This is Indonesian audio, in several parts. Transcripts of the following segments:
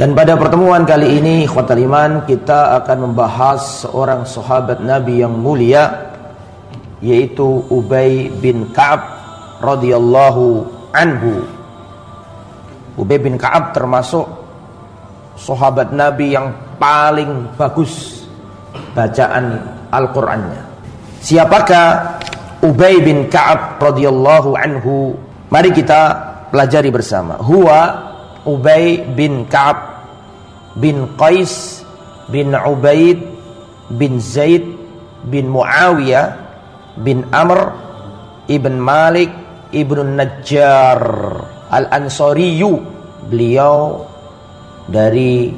Dan pada pertemuan kali ini ikhwatal iman, kita akan membahas seorang sahabat Nabi yang mulia, yaitu Ubay bin Ka'ab radhiyallahu anhu. Ubay bin Ka'ab termasuk sahabat Nabi yang paling bagus bacaan Al-Qur'annya. Siapakah Ubay bin Ka'ab radhiyallahu anhu? Mari kita pelajari bersama. Huwa Ubay bin Ka'ab bin Qais bin Ubaid bin Zaid bin Muawiyah bin Amr ibn Malik ibn Najjar Al-Ansariyu. Beliau dari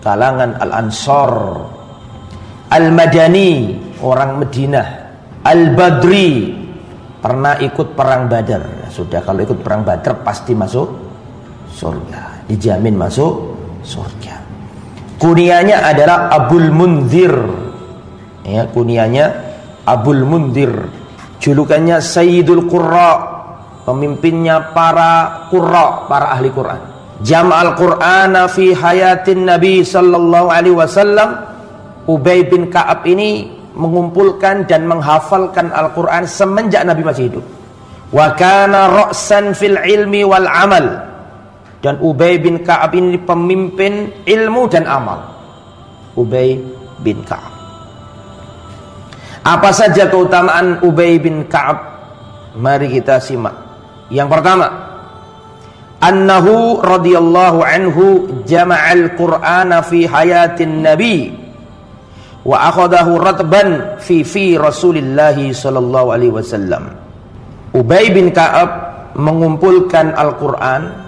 kalangan Al-Ansar. Al-Madani, orang Madinah. Al-Badri, pernah ikut perang Badar. Sudah, kalau ikut perang Badar pasti masuk surga, dijamin masuk surga. Kunyanya adalah Abul Munzir. Ya, kunyanya Abul Munzir. Julukannya Sayyidul Qurra, pemimpinnya para qurra, para ahli Quran. Jama'al Qur'ana fi hayatin Nabi sallallahu alaihi wasallam. Ubay bin Ka'ab ini mengumpulkan dan menghafalkan Al-Quran semenjak Nabi masih hidup. Wa kana ra'san fil ilmi wal amal. Dan Ubay bin Ka'ab ini pemimpin ilmu dan amal. Ubay bin Ka'ab. Apa saja keutamaan Ubay bin Ka'ab? Mari kita simak. Yang pertama, annahu radhiyallahu anhu jama'al Qur'ana fi hayatin Nabi wa akhadahu ratban fi Rasulillah sallallahu alaihi wasallam. Ubay bin Ka'ab mengumpulkan Al-Qur'an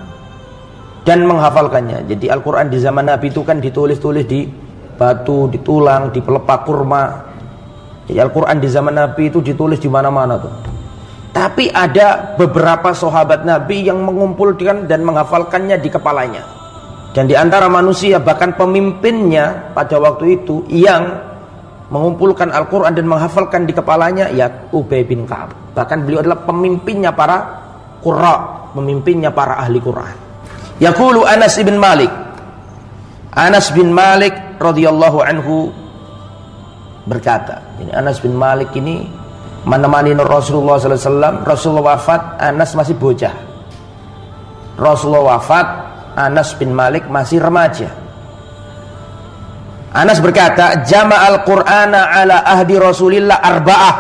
dan menghafalkannya. Jadi Al-Qur'an di zaman Nabi itu kan ditulis-tulis di batu, di tulang, di pelepah kurma. Jadi Al-Qur'an di zaman Nabi itu ditulis di mana-mana tuh. Tapi ada beberapa sahabat Nabi yang mengumpulkan dan menghafalkannya di kepalanya. Dan di antara manusia, bahkan pemimpinnya pada waktu itu yang mengumpulkan Al-Quran dan menghafalkan di kepalanya, ya Ubay bin Ka'ab. Bahkan beliau adalah pemimpinnya para qurra, pemimpinnya para ahli Quran. Yaqulu Anas bin Malik. Anas bin Malik radhiyallahu anhu berkata, ini Anas bin Malik ini menemani Rasulullah sallallahu alaihi wasallam. Rasulullah wafat, Anas masih bocah. Rasulullah wafat, Anas bin Malik masih remaja. Anas berkata, jama'al Qur'ana ala ahdi Rasulillah arba'ah.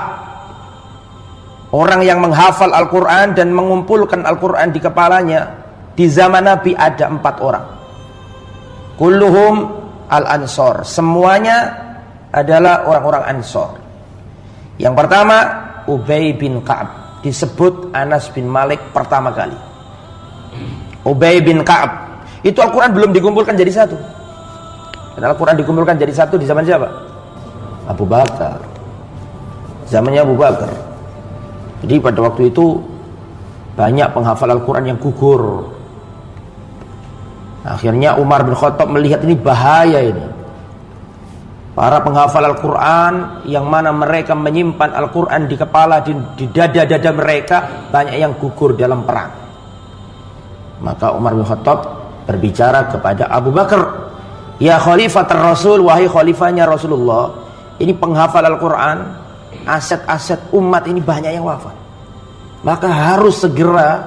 Orang yang menghafal Al-Quran dan mengumpulkan Al-Quran di kepalanya di zaman Nabi ada 4 orang. Kulluhum al-ansor, semuanya adalah orang-orang Ansor. Yang pertama, Ubay bin Ka'ab, disebut Anas bin Malik pertama kali. Ubay bin Ka'ab, itu Al-Quran belum dikumpulkan jadi satu. Dan Al-Quran dikumpulkan jadi satu di zaman siapa? Abu Bakar. Zamannya Abu Bakar. Jadi pada waktu itu banyak penghafal Al-Quran yang gugur. Akhirnya Umar bin Khattab melihat ini bahaya ini. Para penghafal Al-Quran yang mana mereka menyimpan Al-Quran di kepala, di dada-dada mereka, banyak yang gugur dalam perang. Maka Umar bin Khattab berbicara kepada Abu Bakar, ya Khalifatul Rasul, wahai khalifahnya Rasulullah, ini penghafal Al-Quran, aset-aset umat ini banyak yang wafat. Maka harus segera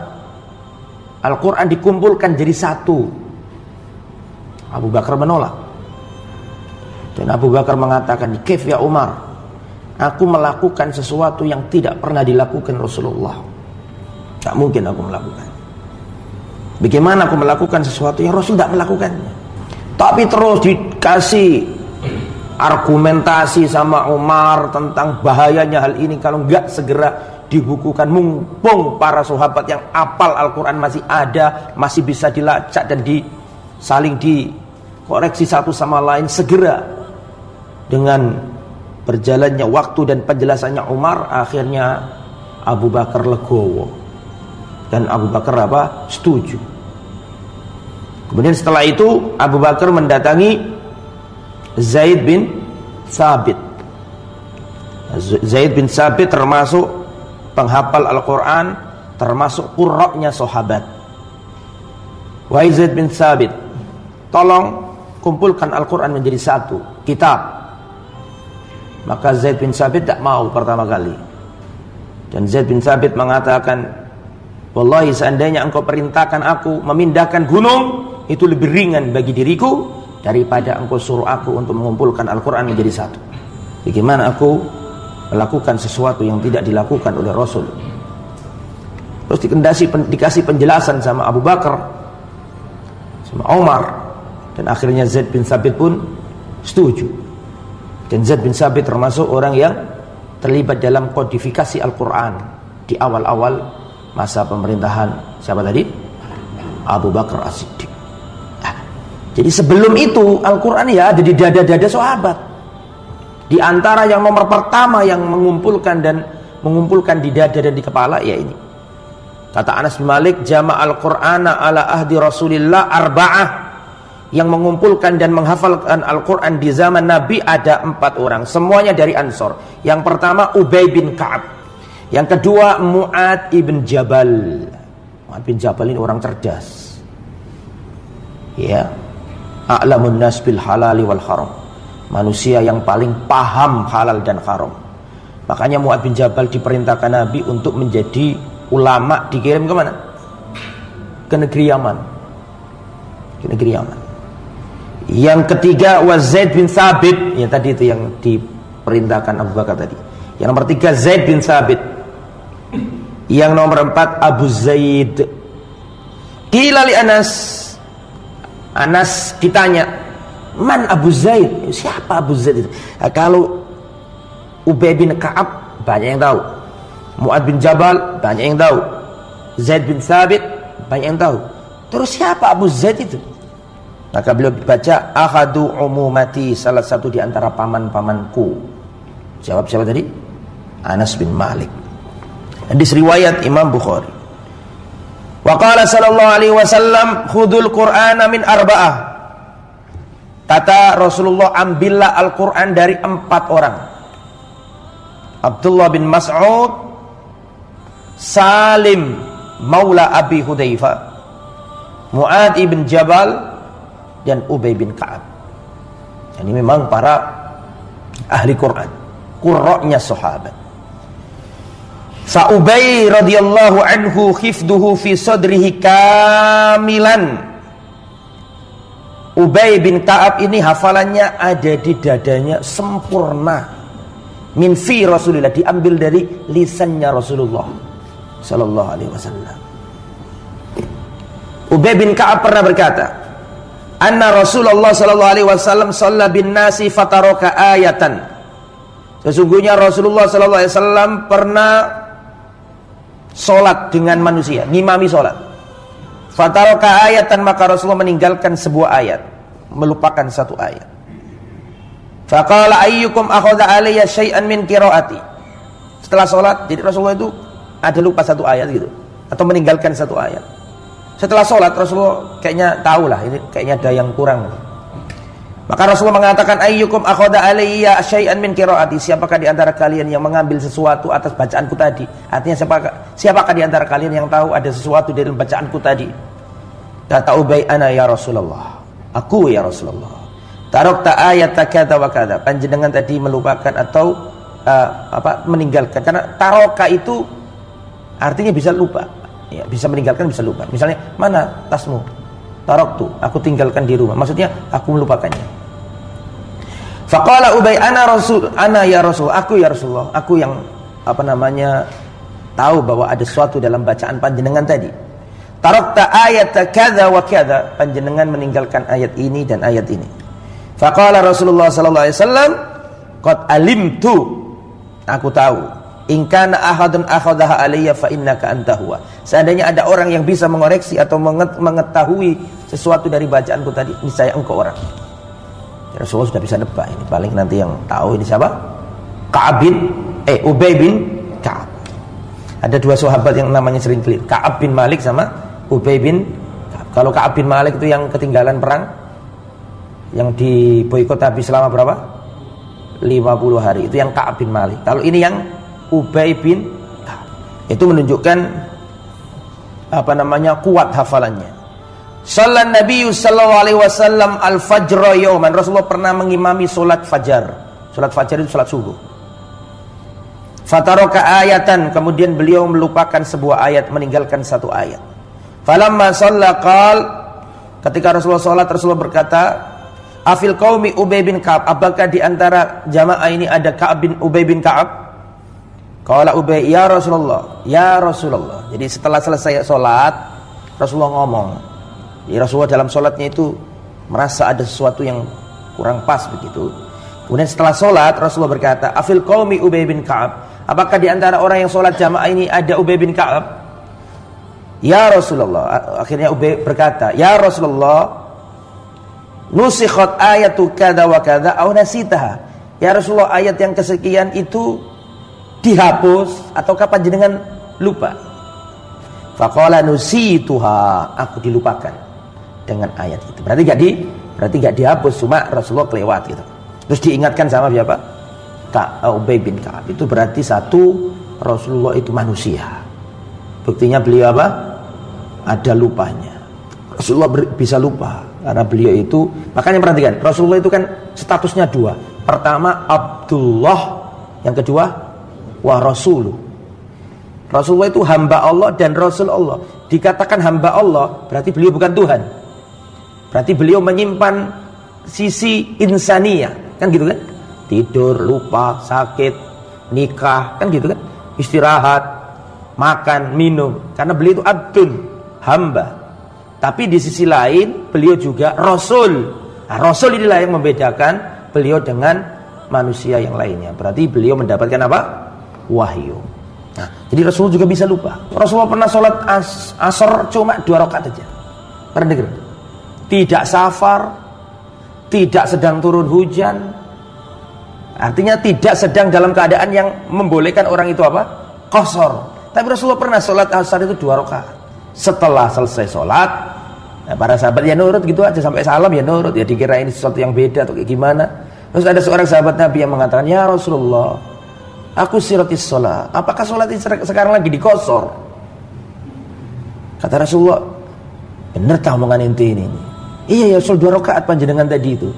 Al-Quran dikumpulkan jadi satu. Abu Bakar menolak. Dan Abu Bakar mengatakan, "Kaif ya Umar? Aku melakukan sesuatu yang tidak pernah dilakukan Rasulullah. Tak mungkin aku melakukan. Bagaimana aku melakukan sesuatu yang Rasul tidak melakukannya?" Tapi terus dikasih argumentasi sama Umar tentang bahayanya hal ini kalau enggak segera dibukukan. Mumpung para sahabat yang apal Al-Quran masih ada, masih bisa dilacak dan saling dikoreksi satu sama lain. Segera. Dengan berjalannya waktu dan penjelasannya Umar, akhirnya Abu Bakar legowo. Dan Abu Bakar setuju. Kemudian setelah itu Abu Bakar mendatangi Zaid bin Thabit. Zaid bin Thabit termasuk penghafal Al-Quran, termasuk qurra'nya sahabat. Wahai Zaid bin Thabit, tolong kumpulkan Al-Quran menjadi satu kitab. Maka Zaid bin Thabit tak mau pertama kali. Dan Zaid bin Thabit mengatakan, wallahi seandainya engkau perintahkan aku memindahkan gunung, itu lebih ringan bagi diriku daripada engkau suruh aku untuk mengumpulkan Al-Quran menjadi satu. Bagaimana aku melakukan sesuatu yang tidak dilakukan oleh Rasul? Terus dikasih penjelasan sama Abu Bakar, sama Umar, dan akhirnya Zaid bin Thabit pun setuju. Dan Zaid bin Thabit termasuk orang yang terlibat dalam kodifikasi Al-Quran di awal-awal masa pemerintahan siapa tadi? Abu Bakar As-Siddiq. Jadi sebelum itu Al-Quran ya ada di dada-dada sahabat. Di antara yang nomor pertama yang mengumpulkan di dada dan di kepala ya ini. Kata Anas bin Malik, jama'al Qur'ana ala ahdi Rasulillah arba'ah. Yang mengumpulkan dan menghafalkan Al-Quran di zaman Nabi ada 4 orang, semuanya dari Ansor. Yang pertama Ubay bin Ka'ab, yang kedua Mu'ad ibn Jabal. Mu'ad bin Jabal ini orang cerdas, ya, a'lamun nas bil halali wal haram, manusia yang paling paham halal dan haram. Makanya Mu'ad bin Jabal diperintahkan Nabi untuk menjadi ulama, dikirim ke mana? Ke negeri Yaman. Ke negeri Yaman. Yang ketiga Zaid bin Thabit, ya tadi itu yang diperintahkan Abu Bakar tadi. Yang nomor 3 Zaid bin Thabit. Yang nomor 4 Abu Zaid. Qila li Anas. Anas ditanya, "Man Abu Zaid?" Siapa Abu Zaid itu? Nah, kalau Ubay bin Ka'ab banyak yang tahu. Mu'ad bin Jabal banyak yang tahu. Zaid bin Thabit banyak yang tahu. Terus siapa Abu Zaid itu? Maka beliau baca, ahadu umumati, salah satu di antara paman-pamanku. Jawab siapa tadi? Anas bin Malik. Hadis riwayat Imam Bukhari. Wa qala sallallahu alaihi wasallam, khudul Qur'ana min arba'ah. Kata Rasulullah, ambillah Al-Quran dari 4 orang. Abdullah bin Mas'ud, Salim maula Abi Hudzaifah, Mu'ad ibn Jabal, dan Ubay bin Ka'ab. Ini memang para ahli Quran, qurra'nya sahabat. Fa Ubay radhiyallahu anhu khifduhu fi sadrihi kamilan. Ubay bin Ka'ab ini hafalannya ada di dadanya sempurna. Min fi Rasulillah, diambil dari lisannya Rasulullah sallallahu alaihi wasallam. Ubay bin Ka'ab pernah berkata, anna Rasulullah sallallahu alaihi wasallam shalla bin nasi fataraka ayatan. Sesungguhnya Rasulullah sallallahu alaihi wasallam pernah salat dengan manusia, ngimami salat. Fataraka ayatan, maka Rasulullah meninggalkan sebuah ayat, melupakan satu ayat. Faqala ayyukum akhadha alayya syai'an min qiraati. Setelah salat, jadi Rasulullah itu ada lupa satu ayat gitu, atau meninggalkan satu ayat. Setelah sholat Rasulullah kayaknya tahu lah, ini kayaknya ada yang kurang. Maka Rasulullah mengatakan, ayyukum akhadha alayya syai'an min qiraati. Siapakah di antara kalian yang mengambil sesuatu atas bacaanku tadi? Artinya siapakah di antara kalian yang tahu ada sesuatu dari bacaanku tadi? Kata Ubay, ana ya Rasulullah. Aku ya Rasulullah. Tarakta ayata kadza wa kadza. Panjenengan tadi melupakan atau meninggalkan. Karena taroka itu artinya bisa lupa. Ya, bisa meninggalkan, bisa lupa. Misalnya, mana tasmu? Taraktu, aku tinggalkan di rumah. Maksudnya, aku melupakannya. Faqala Ubay, ana ya Rasul, aku ya Rasulullah. Aku yang tahu bahwa ada sesuatu dalam bacaan panjenengan tadi. Tarakta ayata kadza wa kadza. Panjenengan meninggalkan ayat ini dan ayat ini. Faqala Rasulullah sallallahu alaihi wasallam, qad alimtu. Aku tahu. In kana ahadun akhadhaha alayya fa innaka anta huwa. Seandainya ada orang yang bisa mengoreksi atau mengetahui sesuatu dari bacaanku tadi, niscaya engkau orang. Ya, Rasulullah sudah bisa nebak ini. Paling nanti yang tahu ini siapa? Ubay bin Ka'ab. Ada 2 sahabat yang namanya sering keliru, Ka'ab bin Malik sama Ubay bin Ka'ab. Kalau Ka'ab bin Malik itu yang ketinggalan perang, yang diboikot habis selama berapa? 50 hari. Itu yang Ka'ab bin Malik. Kalau ini yang Ubay bin Ka'ab. Itu menunjukkan kuat hafalannya. Sallan Nabi sallallahu alaihi wasallam al-fajr yauman. Rasulullah pernah mengimami salat fajar. Salat fajar itu salat subuh. Fataraka ayatan, kemudian beliau melupakan sebuah ayat, meninggalkan satu ayat. Falamma shalla qal, ketika Rasulullah salat, Rasulullah berkata, afil qaumi Ubay bin Ka'ab, apakah di antara jamaah ini ada Ka'ab bin Ubay bin Ka'ab? Qala Ubay, ya Rasulullah, ya Rasulullah. Jadi setelah selesai salat, Rasulullah ngomong. Jadi Rasulullah dalam salatnya itu merasa ada sesuatu yang kurang pas begitu. Kemudian setelah salat, Rasulullah berkata, afil qaumi Ubay bin Ka'ab, apakah di antara orang yang sholat jamaah ini ada Ubay bin Ka'ab? Ya Rasulullah. Akhirnya Ubay berkata, ya Rasulullah, nusikhat ayatu kada wa kada aw nasitaha. Ya Rasulullah, ayat yang kesekian itu dihapus atau kapan jenengan lupa? Faqala nusituha, aku dilupakan dengan ayat itu. Berarti enggak dihapus, cuma Rasulullah kelewat gitu. Terus diingatkan sama siapa? Ubay bin Ka'ab. Itu berarti satu, Rasulullah itu manusia. Buktinya beliau apa? Ada lupanya. Rasulullah bisa lupa karena beliau itu, makanya perhatikan, Rasulullah itu kan statusnya dua. Pertama Abdullah, yang kedua wa rasuluh. Rasulullah itu hamba Allah dan Rasul Allah. Dikatakan hamba Allah berarti beliau bukan Tuhan. Berarti beliau menyimpan sisi insaniyah, kan gitu kan? Tidur, lupa, sakit, nikah, kan gitu kan? Istirahat, makan, minum. Karena beliau itu abdun, hamba. Tapi di sisi lain beliau juga Rasul. Nah, Rasul inilah yang membedakan beliau dengan manusia yang lainnya. Berarti beliau mendapatkan apa? Wahyu. Nah, jadi Rasul juga bisa lupa. Rasulullah pernah sholat asar cuma 2 rakaat aja. Pernah dengar? Tidak safar, tidak sedang turun hujan. Artinya tidak sedang dalam keadaan yang membolehkan orang itu apa? Qasar. Tapi Rasulullah pernah sholat asar itu 2 rakaat. Setelah selesai sholat, nah, para sahabat ya nurut gitu aja, sampai salam ya nurut, ya dikira ini sesuatu yang beda atau kayak gimana. Terus ada seorang sahabat Nabi yang mengatakan, ya Rasulullah, aku siratis sholat, apakah sholat ini sekarang lagi dikosor? Kata Rasulullah, bener tak omongan inti ini? Iya ya, sholat 2 rakaat panjenengan tadi itu.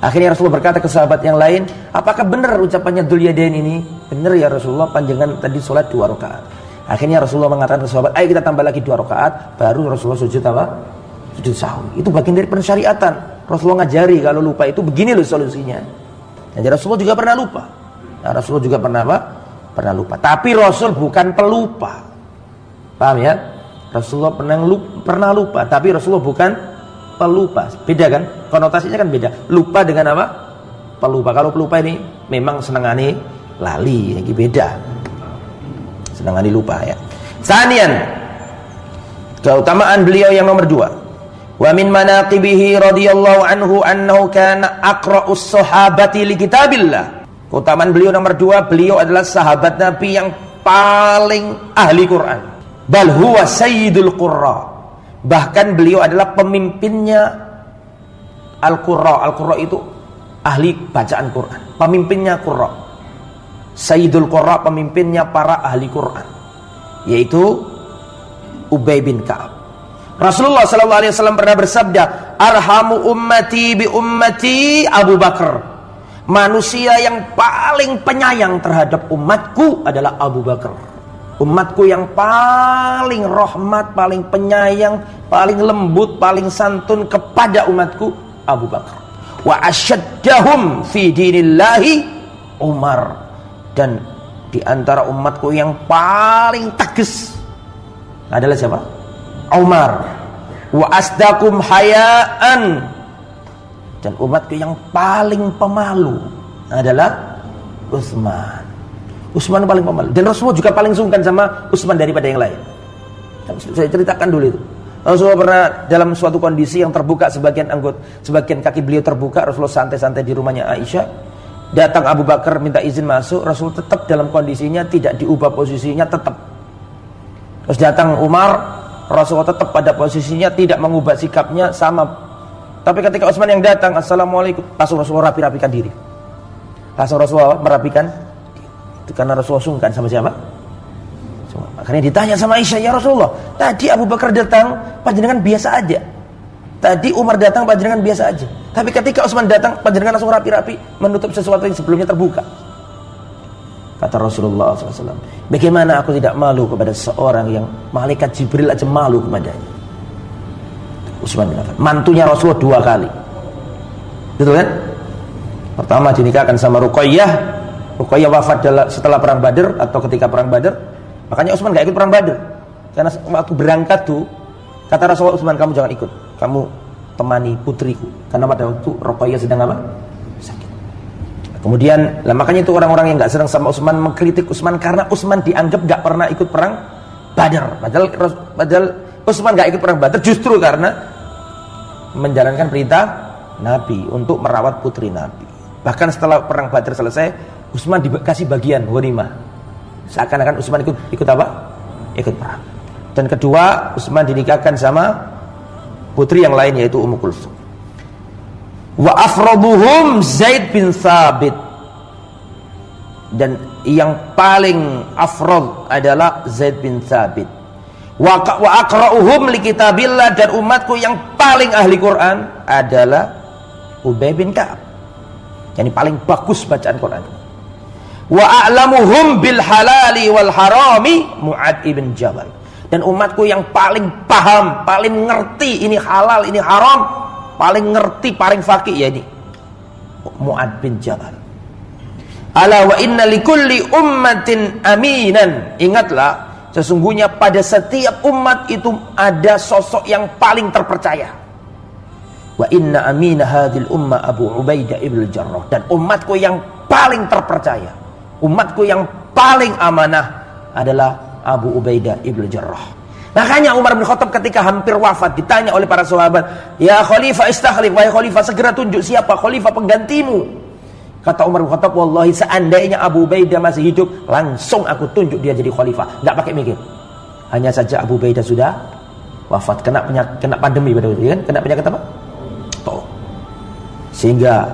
Akhirnya Rasulullah berkata ke sahabat yang lain, apakah benar ucapannya Dzul Yadain ini? Benar ya Rasulullah, panjenengan tadi sholat 2 rakaat. Akhirnya Rasulullah mengatakan ke sahabat, ayo kita tambah lagi 2 rakaat. Baru Rasulullah sujud apa? Sujud sahwi. Itu bagian dari pensyariatan. Rasulullah ngajari kalau lupa itu begini loh solusinya. Jadi Rasulullah juga pernah lupa. Nah, Rasulullah juga pernah apa? Pernah lupa. Tapi Rasul bukan pelupa. Paham ya? Rasulullah pernah lupa, tapi Rasulullah bukan pelupa. Beda kan? Konotasinya kan beda. Lupa dengan apa? Pelupa. Kalau pelupa ini memang senengane lali, ini beda. Senengane lupa ya. Sanian, keutamaan beliau yang nomor 2. Wa min manaqibihi radhiyallahu anhu annahu kana aqra'us sahabati li kitabillah. Keutamaan beliau nomor 2, beliau adalah sahabat Nabi yang paling ahli Quran. Bal huwa sayyidul qurra. Bahkan beliau adalah pemimpinnya Al-Qurra. Al-Qurra itu ahli bacaan Quran. Pemimpinnya Qurra. Sayyidul Qurra, pemimpinnya para ahli Quran. Yaitu Ubay bin Ka'ab. Rasulullah sallallahu alaihi wasallam pernah bersabda, "Arhamu ummati bi ummati Abu Bakar." Manusia yang paling penyayang terhadap umatku adalah Abu Bakar. Umatku yang paling rahmat, paling penyayang, paling lembut, paling santun kepada umatku Abu Bakar. Wa asyaddahum fi dinillahi Umar. Dan di antara umatku yang paling tegas adalah siapa? Umar. Wa asdakum hayaan. Dan umatku yang paling pemalu adalah Utsman. Utsman paling pemalu. Dan Rasulullah juga paling sungkan sama Utsman daripada yang lain. Saya ceritakan dulu itu. Rasulullah pernah dalam suatu kondisi yang terbuka, sebagian kaki beliau terbuka. Rasulullah santai-santai di rumahnya Aisyah. Datang Abu Bakar minta izin masuk. Rasul tetap dalam kondisinya, tidak diubah posisinya, tetap. Terus datang Umar, Rasulullah tetap pada posisinya, tidak mengubah sikapnya, sama. Tapi ketika Utsman yang datang, assalamualaikum, langsung Rasulullah rapi-rapikan diri. Langsung Rasulullah merapikan. Itu karena Rasulullah sungkan sama siapa? Akhirnya ditanya sama Aisyah, ya Rasulullah, tadi Abu Bakar datang, panjenengan biasa aja. Tadi Umar datang panjenengan biasa aja. Tapi ketika Utsman datang panjenengan langsung rapi-rapi menutup sesuatu yang sebelumnya terbuka. Kata Rasulullah SAW, bagaimana aku tidak malu kepada seorang yang malaikat Jibril aja malu kepadanya. Utsman bin Affan, mantunya Rasulullah 2 kali. Betul kan? Pertama dinikahkan sama Ruqayyah. Ruqayyah wafat setelah perang Badar atau ketika perang Badar. Makanya Utsman gak ikut perang Badar. Karena waktu berangkat tuh kata Rasulullah, Utsman kamu jangan ikut. Kamu temani putriku. Karena pada waktu Ruqayyah sedang apa? Sakit. Kemudian, makanya itu orang-orang yang gak senang sama Utsman mengkritik Utsman karena Utsman dianggap gak pernah ikut perang Badar. Padahal Utsman gak ikut perang Badar justru karena menjalankan perintah Nabi untuk merawat putri Nabi. Bahkan setelah perang Badar selesai, Utsman dikasih bagian ghanimah. Seakan-akan Utsman ikut apa? Ikut perang. Dan kedua, Utsman dinikahkan sama putri yang lain yaitu Ummu Kulsum. Wa afraduhum Zaid bin Thabit. Dan yang paling afrad adalah Zaid bin Thabit. Wa aqra'uhum li kitabillah, dan umatku yang paling ahli Quran adalah Ubay bin Ka'ab. Yani paling bagus bacaan Quran. Wa a'lamuhum bil halali wal harami Mu'ad ibn Jabal. Dan umatku yang paling paham, paling ngerti ini halal, ini haram, paling ngerti, paling faqih ya ini Mu'ad bin Jabal. Ala wa inna likulli ummatin aminan. Ingatlah, sesungguhnya pada setiap umat itu ada sosok yang paling terpercaya. Wa inna amina hadhil ummah Abu Ubaidah ibn Jarrah. Dan umatku yang paling terpercaya, umatku yang paling amanah adalah Abu Ubaidah ibn Jarrah. Makanya Umar bin Khattab ketika hampir wafat ditanya oleh para sahabat, ya Khalifah istakhlif, wahai Khalifah segera tunjuk siapa Khalifah penggantimu. Kata Umar bin Khattab, wallahi seandainya Abu Ubaidah masih hidup, langsung aku tunjuk dia jadi Khalifah, nggak pakai mikir. Hanya saja Abu Ubaidah sudah wafat, kena pandemi pada waktu itu kan, kena penyakit apa? Sehingga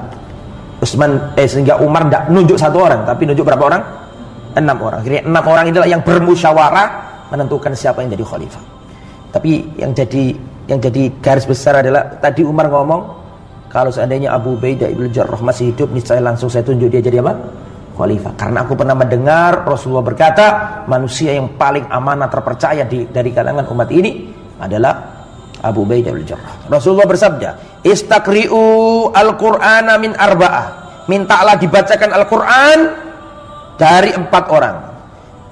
sehingga Umar tidak nunjuk 1 orang, tapi nunjuk berapa orang? 6 orang. Akhirnya 6 orang itulah yang bermusyawarah menentukan siapa yang jadi khalifah. Tapi yang jadi garis besar adalah tadi Umar ngomong, kalau seandainya Abu Ubaidah ibn Jarrah masih hidup, niscaya langsung saya tunjuk dia jadi apa? Khalifah. Karena aku pernah mendengar Rasulullah berkata, manusia yang paling amanah terpercaya dari kalangan umat ini adalah Abu Ubaidah bin Jarrah. Rasulullah bersabda, "Istaqri'u al-Qur'ana min arba'ah." Mintalah dibacakan Al-Qur'an dari 4 orang.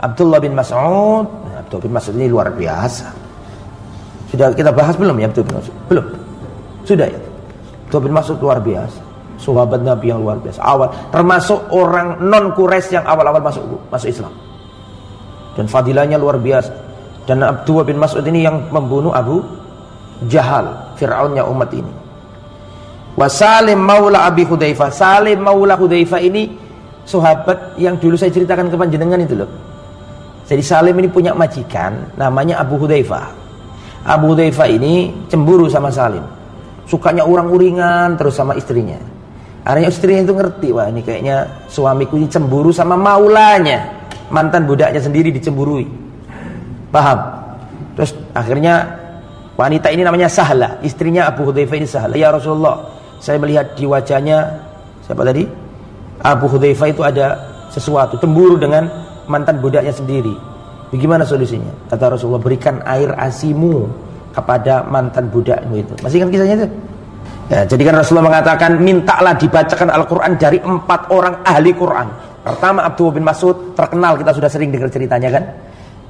Abdullah bin Mas'ud. Abdullah bin Mas'ud ini luar biasa. Sudah kita bahas belum ya Abdullah bin Mas'ud? Belum. Sudah ya. Abdullah bin Mas'ud luar biasa. Sahabat Nabi yang luar biasa. Awal termasuk orang non Quraisy yang awal-awal masuk Islam. Dan fadilahnya luar biasa. Dan Abdullah bin Mas'ud ini yang membunuh Abu Jahal, Fir'aunnya umat ini. Wa Salim maula Abi Hudzaifah. Salim maula Hudzaifah ini sahabat yang dulu saya ceritakan ke panjenengan itu loh. Jadi Salim ini punya majikan namanya Abu Hudzaifah. Abu Hudzaifah ini cemburu sama Salim. Sukanya urang-uringan terus sama istrinya. Akhirnya istrinya itu ngerti, wah ini kayaknya suamiku ini cemburu sama maulanya. Mantan budaknya sendiri dicemburui. Paham? Terus akhirnya wanita ini namanya Sahla, istrinya Abu Hudzaifah ini Sahla. Ya Rasulullah, saya melihat di wajahnya siapa tadi? Abu Hudzaifah itu ada sesuatu, cemburu dengan mantan budaknya sendiri. Bagaimana solusinya? Kata Rasulullah, berikan air asimu kepada mantan budakmu itu. Masih ingat kisahnya itu? Ya, jadi kan Rasulullah mengatakan, mintalah dibacakan Al-Quran dari 4 orang ahli Quran. Pertama Abdullah bin Mas'ud, terkenal, kita sudah sering dengar ceritanya kan.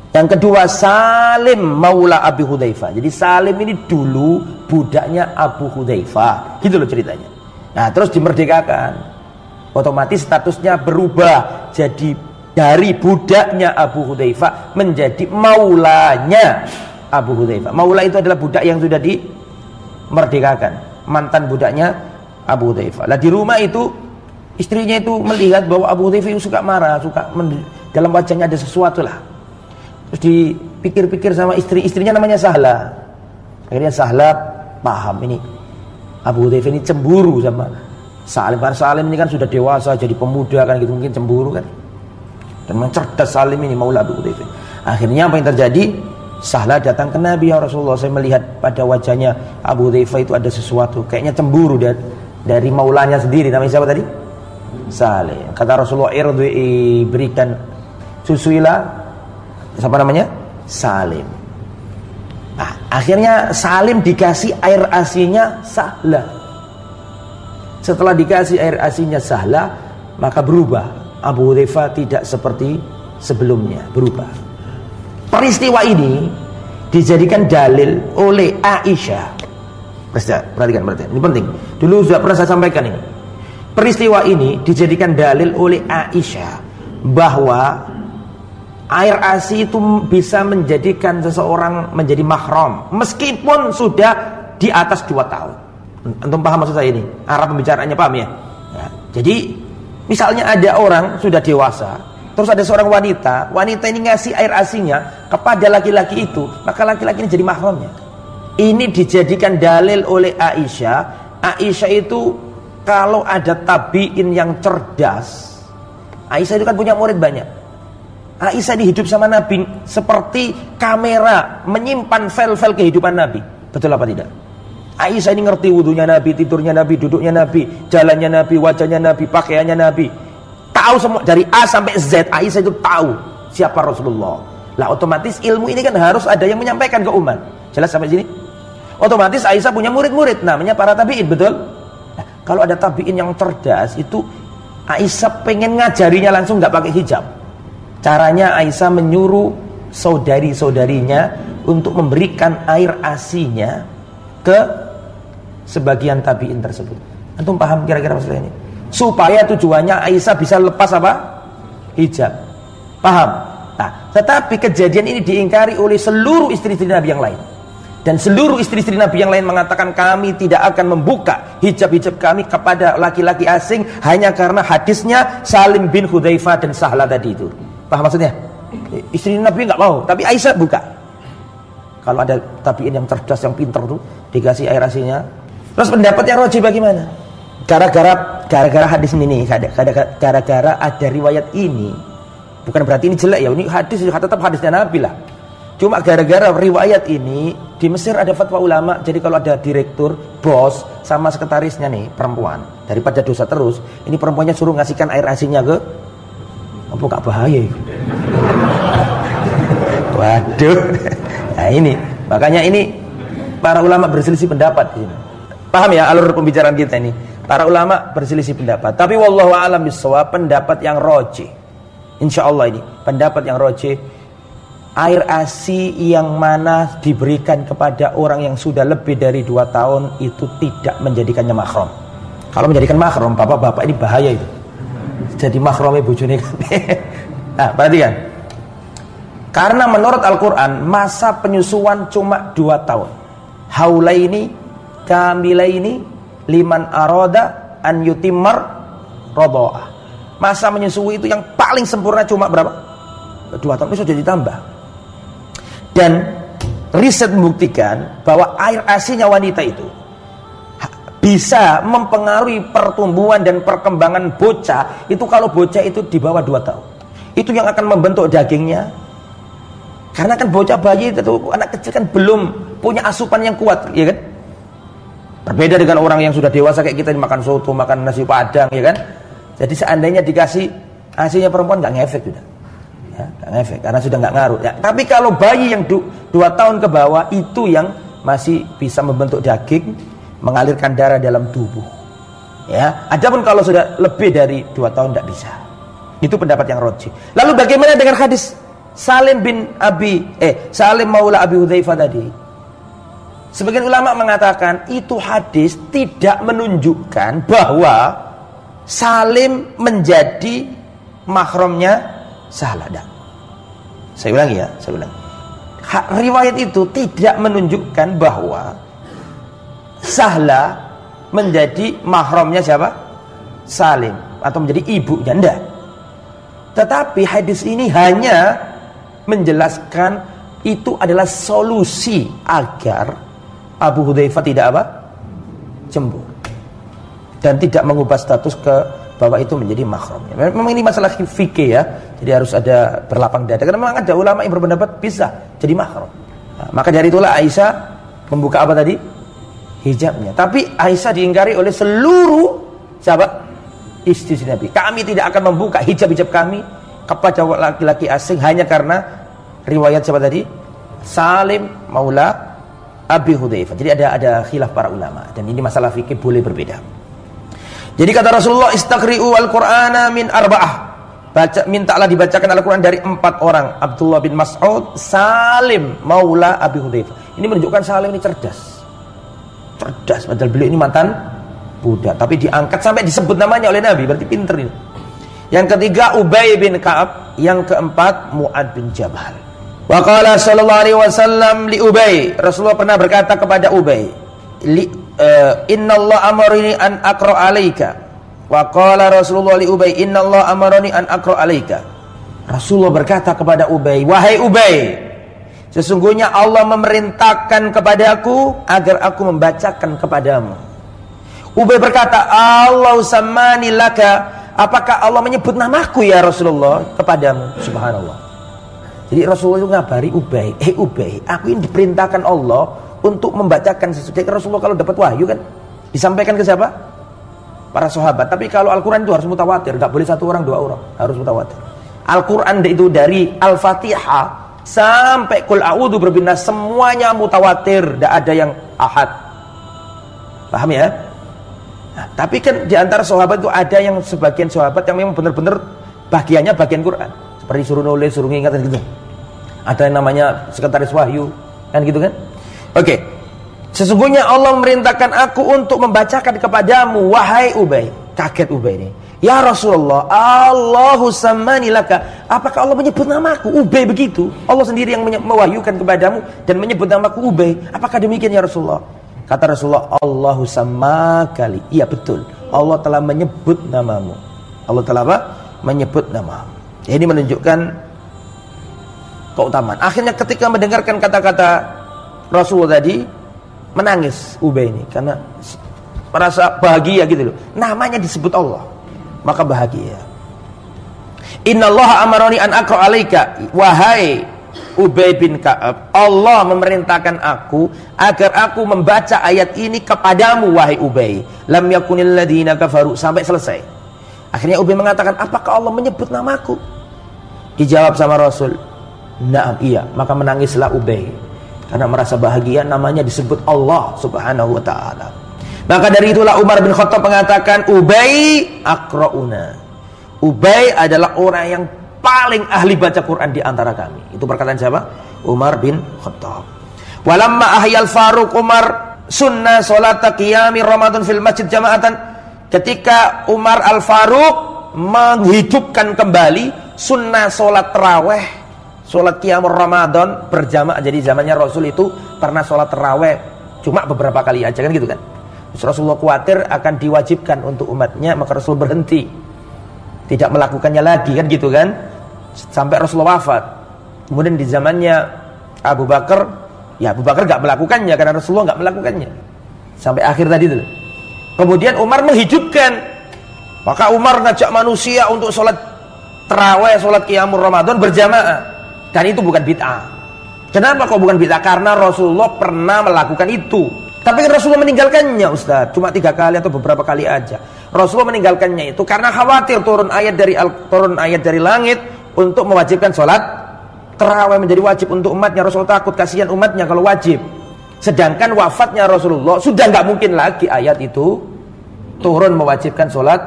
Yang kedua Salim maula Abi Hudzaifah. Jadi Salim ini dulu budaknya Abu Hudzaifah. Gitu loh ceritanya. Nah terus dimerdekakan, otomatis statusnya berubah. Jadi dari budaknya Abu Hudzaifah menjadi maulanya Abu Hudzaifah. Maula itu adalah budak yang sudah dimerdekakan, mantan budaknya Abu Hudzaifah. Lah di rumah itu istrinya itu melihat bahwa Abu Hudzaifah itu suka marah, dalam wajahnya ada sesuatu lah. Terus dipikir-pikir sama istrinya namanya Sahla. Akhirnya Sahla paham ini Abu Hudzaifah ini cemburu sama Salim. Karena Salim ini kan sudah dewasa, jadi pemuda kan gitu, mungkin cemburu kan. Dan mencerdas Salim ini maula Abu Hudzaifah. Akhirnya apa yang terjadi? Sahla datang ke Nabi, ya Rasulullah, saya melihat pada wajahnya Abu Hudzaifah itu ada sesuatu, kayaknya cemburu dari maulanya sendiri. Namanya siapa tadi? Salim. Kata Rasulullah, irdi, berikan susuilah siapa namanya? Salim. Nah, akhirnya Salim dikasih air asinya Sahla. Setelah dikasih air asinya Sahla, maka berubah. Abu Hudzaifah tidak seperti sebelumnya, berubah. Peristiwa ini dijadikan dalil oleh Aisyah. Perhatikan, ini penting. Dulu sudah pernah saya sampaikan ini. Peristiwa ini dijadikan dalil oleh Aisyah bahwa air ASI itu bisa menjadikan seseorang menjadi mahram meskipun sudah di atas 2 tahun. Antum paham maksud saya ini? Arah pembicaraannya paham ya? Jadi misalnya ada orang sudah dewasa, terus ada seorang wanita ini ngasih air asinya kepada laki-laki itu, maka laki-laki ini jadi mahramnya. Ini dijadikan dalil oleh Aisyah. Aisyah itu kalau ada tabiin yang cerdas, Aisyah itu kan punya murid banyak. Aisyah dihidup sama Nabi seperti kamera menyimpan file-file kehidupan Nabi. Betul apa tidak? Aisyah ini ngerti wudunya Nabi, tidurnya Nabi, duduknya Nabi, jalannya Nabi, wajahnya Nabi, pakaiannya Nabi. Tahu semua dari A sampai Z. Aisyah itu tahu siapa Rasulullah. Lah otomatis ilmu ini kan harus ada yang menyampaikan ke umat. Jelas sampai sini? Otomatis Aisyah punya murid-murid namanya para tabi'in, betul? Nah, kalau ada tabi'in yang cerdas itu Aisyah pengen ngajarinya langsung nggak pakai hijab. Caranya Aisyah menyuruh saudari-saudarinya untuk memberikan air asinya ke sebagian tabi'in tersebut. Antum paham kira-kira maksudnya ini? Supaya tujuannya Aisyah bisa lepas apa? Hijab. Paham? Nah, tetapi kejadian ini diingkari oleh seluruh istri-istri Nabi yang lain. Dan seluruh istri-istri Nabi yang lain mengatakan kami tidak akan membuka hijab-hijab kami kepada laki-laki asing hanya karena hadisnya Salim bin Hudzaifah dan Sahla tadi itu. Paham maksudnya? Istri Nabi nggak mau, tapi Aisyah buka. Kalau ada tabiin yang cerdas, yang pintar tuh dikasih air asinya. Terus pendapat yang rajih bagaimana? Gara-gara hadis ini, gara-gara ada riwayat ini, bukan berarti ini jelek ya. Ini hadis tetap hadisnya Nabi lah. Cuma gara-gara riwayat ini di Mesir ada fatwa ulama. Jadi kalau ada direktur, bos, sama sekretarisnya nih perempuan, daripada dosa terus, ini perempuannya suruh ngasihkan air asinya ke apa, gak bahaya itu? Waduh. Nah ini, makanya ini para ulama berselisih pendapat ini. Paham ya alur pembicaraan kita ini? Para ulama berselisih pendapat. Tapi wallahu a'lam bishawab, pendapat yang rajih, insyaallah ini pendapat yang rajih, air ASI yang mana diberikan kepada orang yang sudah lebih dari 2 tahun itu tidak menjadikannya mahram. Kalau menjadikan mahram, bapak-bapak ini bahaya itu. Jadi mahramnya bojone. Nah, perhatikan. Karena menurut Al-Quran masa penyusuan cuma 2 tahun. Haulaini kamilaini liman arada an yutimmar radha'ah. Masa menyusui itu yang paling sempurna cuma berapa? 2 tahun. Itu sudah ditambah. Dan riset membuktikan bahwa air asinya wanita itu bisa mempengaruhi pertumbuhan dan perkembangan bocah itu kalau bocah itu di bawah 2 tahun. Itu yang akan membentuk dagingnya. Karena kan bocah bayi itu, anak kecil kan belum punya asupan yang kuat, ya kan? Berbeda dengan orang yang sudah dewasa kayak kita, makan soto, makan nasi padang, ya kan? Jadi seandainya dikasih asinya perempuan nggak ngefek sudah. Ya, nggak ngefek karena sudah nggak ngaruh. Ya, tapi kalau bayi yang 2 tahun ke bawah itu yang masih bisa membentuk daging, mengalirkan darah dalam tubuh. Ya, adapun kalau sudah lebih dari 2 tahun tidak bisa. Itu pendapat yang rajih. Lalu bagaimana dengan hadis Salim maula Abi Hudzaifah tadi? Sebagian ulama mengatakan itu hadis tidak menunjukkan bahwa Salim menjadi mahramnya Sahla. Saya ulangi. Riwayat itu tidak menunjukkan bahwa Sahla menjadi mahramnya siapa? Salim atau menjadi ibunya, enggak. Tetapi hadis ini hanya menjelaskan itu adalah solusi agar Abu Hudzaifah tidak apa? Cemburu dan tidak mengubah status ke bahwa itu menjadi mahram. Memang ini masalah fikih ya. Jadi harus ada berlapang dada. Karena memang ada ulama yang berpendapat bisa jadi mahram. Nah, maka dari itulah Aisyah membuka apa tadi? Hijabnya. Tapi Aisyah diingkari oleh seluruh sahabat istri Nabi. Kami tidak akan membuka hijab-hijab kami kepada laki-laki asing hanya karena riwayat siapa tadi? Salim Maula Abi Hudzaifah. Jadi ada khilaf para ulama dan ini masalah fikih boleh berbeda. Jadi kata Rasulullah, istaqri'u al-Qur'ana min arba'ah. Mintalah dibacakan Al-Qur'an dari 4 orang. Abdullah bin Mas'ud, Salim Maula Abi Hudzaifah. Ini menunjukkan Salim ini cerdas. Cerdas, padahal beliau ini mantan budak, tapi diangkat sampai disebut namanya oleh Nabi, berarti pinter ini. Yang ketiga Ubay bin Ka'ab, yang keempat Mu'ad bin Jabal. Wa qala sallallahu alaihi wasallam li Ubay, Rasulullah pernah berkata kepada Ubay, innallaha amarani an aqra alayka. Wa qala Rasulullah li Ubay, innallaha amarani an aqra alayka. Rasulullah berkata kepada Ubay, wahai Ubay, sesungguhnya Allah memerintahkan kepadaku agar aku membacakan kepadamu. Ubay berkata, Allah samani laka, apakah Allah menyebut namaku ya Rasulullah kepadamu? Subhanallah. Jadi Rasulullah itu ngabari Ubay, Ubay, aku ini diperintahkan Allah untuk membacakan sesuatu. Jadi Rasulullah kalau dapat wahyu kan disampaikan ke siapa? Para sahabat. Tapi kalau Al-Quran itu harus mutawatir, nggak boleh 1 orang 2 orang, harus mutawatir. Al-Quran itu dari Al-Fatihah sampai Qul a'udzu birabbin nas semuanya mutawatir, tidak ada yang ahad. Paham ya? Nah, tapi kan di antara sahabat itu ada yang sebagian sahabat yang memang benar-benar bagiannya bagian Quran, seperti suruh nulis, suruh ngingat kan gitu. Ada yang namanya sekretaris wahyu kan gitu kan. Oke. Sesungguhnya Allah memerintahkan aku untuk membacakan kepadamu wahai Ubay. Kaget Ubay ini. Ya Rasulullah, Allahu sammani laka. Apakah Allah menyebut namaku? Ubay begitu. Allah sendiri yang mewahyukan kepadamu dan menyebut namaku Ubay. Apakah demikian ya Rasulullah? Kata Rasulullah, Allahu sammakali. Iya betul. Allah telah menyebut namamu. Allah telah apa? Menyebut namamu. Ini menunjukkan keutamaan. Akhirnya ketika mendengarkan kata-kata Rasulullah tadi, menangis Ubay ini karena merasa bahagia gitu loh. Namanya disebut Allah, maka bahagia. Innallaha amarani an aqra alaika. Wahai Ubay bin Ka'ab, Allah memerintahkan aku agar aku membaca ayat ini kepadamu wahai Ubay. Lam yakunil ladzina kafaru, sampai selesai. Akhirnya Ubay mengatakan, apakah Allah menyebut namaku? Dijawab sama Rasul, na'am, iya. Maka menangislah Ubay karena merasa bahagia namanya disebut Allah Subhanahu wa taala. Maka dari itulah Umar bin Khattab mengatakan, Ubay aqrauna. Ubay adalah orang yang paling ahli baca Quran di antara kami. Itu perkataan siapa? Umar bin Khattab. Walamma ahyal Faruq Umar sunnah salata qiyami Ramadan fil masjid jama'atan. Ketika Umar Al-Faruq menghidupkan kembali sunnah salat tarawih, salat qiyamul Ramadan berjamaah. Jadi zamannya Rasul itu pernah salat tarawih cuma beberapa kali aja kan gitu kan. Terus Rasulullah khawatir akan diwajibkan untuk umatnya, maka Rasul berhenti, tidak melakukannya lagi kan gitu kan, sampai Rasulullah wafat. Kemudian di zamannya Abu Bakar, ya Abu Bakar gak melakukannya karena Rasulullah gak melakukannya sampai akhir tadi itu. Kemudian Umar menghidupkan, maka Umar ngajak manusia untuk sholat tarawih, sholat qiyamul Ramadan berjamaah, dan itu bukan bid'ah. Kenapa kok bukan bid'ah? Karena Rasulullah pernah melakukan itu. Tapi Rasulullah meninggalkannya Ustaz cuma 3 kali atau beberapa kali aja. Rasulullah meninggalkannya itu karena khawatir turun ayat dari langit untuk mewajibkan sholat tarawih menjadi wajib untuk umatnya. Rasulullah takut kasihan umatnya kalau wajib. Sedangkan wafatnya Rasulullah sudah nggak mungkin lagi ayat itu turun mewajibkan sholat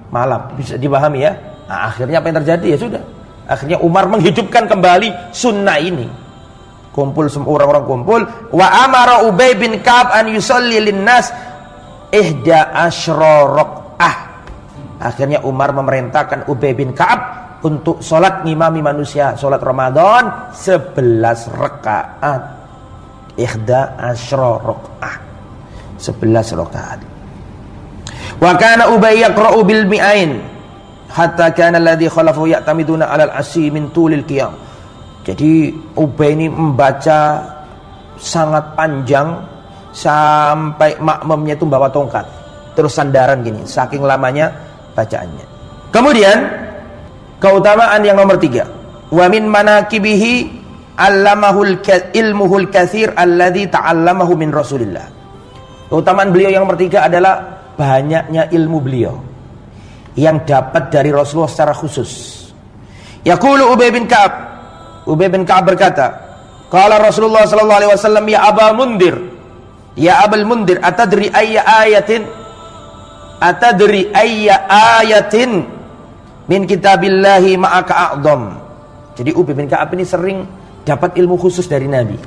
malam. Bisa dipahami ya? Nah, akhirnya apa yang terjadi? Ya sudah. Akhirnya Umar menghidupkan kembali sunnah ini. Kumpul semua orang-orang kumpul. Wa amara Ubay bin Ka'ab an yusalli linnas 11 rakaah. Akhirnya Umar memerintahkan Ubay bin Ka'ab untuk sholat ngimami manusia sholat Ramadan 11 rakaat. 11 rakaah. 11 rakaat. Wa kana Ubay yaqra'u bil mi'ain hatta kana alladhi khalafu ya'tamiduna 'alal 'asi min tulil qiyam. Jadi Ubay ini membaca sangat panjang sampai makmumnya itu bawa tongkat terus sandaran gini, saking lamanya bacaannya. Kemudian keutamaan yang nomor 3, wa min manaqibihi allamahul ilmuhul katsir alladzi ta'allamahu min Rasulillah. Keutamaan beliau yang bertiga adalah banyaknya ilmu beliau yang dapat dari Rasulullah secara khusus. Yaqulu Ubay bin Ka'ab. Ubay bin Ka'ab berkata, qala Rasulullah sallallahu alaihi wasallam, ya Aba Mundir, ya Abul Mundir, atadri ayya ayatin min kitabillahi ma'aka a'dham. Jadi Ubay bin Ka'ab ini sering dapat ilmu khusus dari Nabi.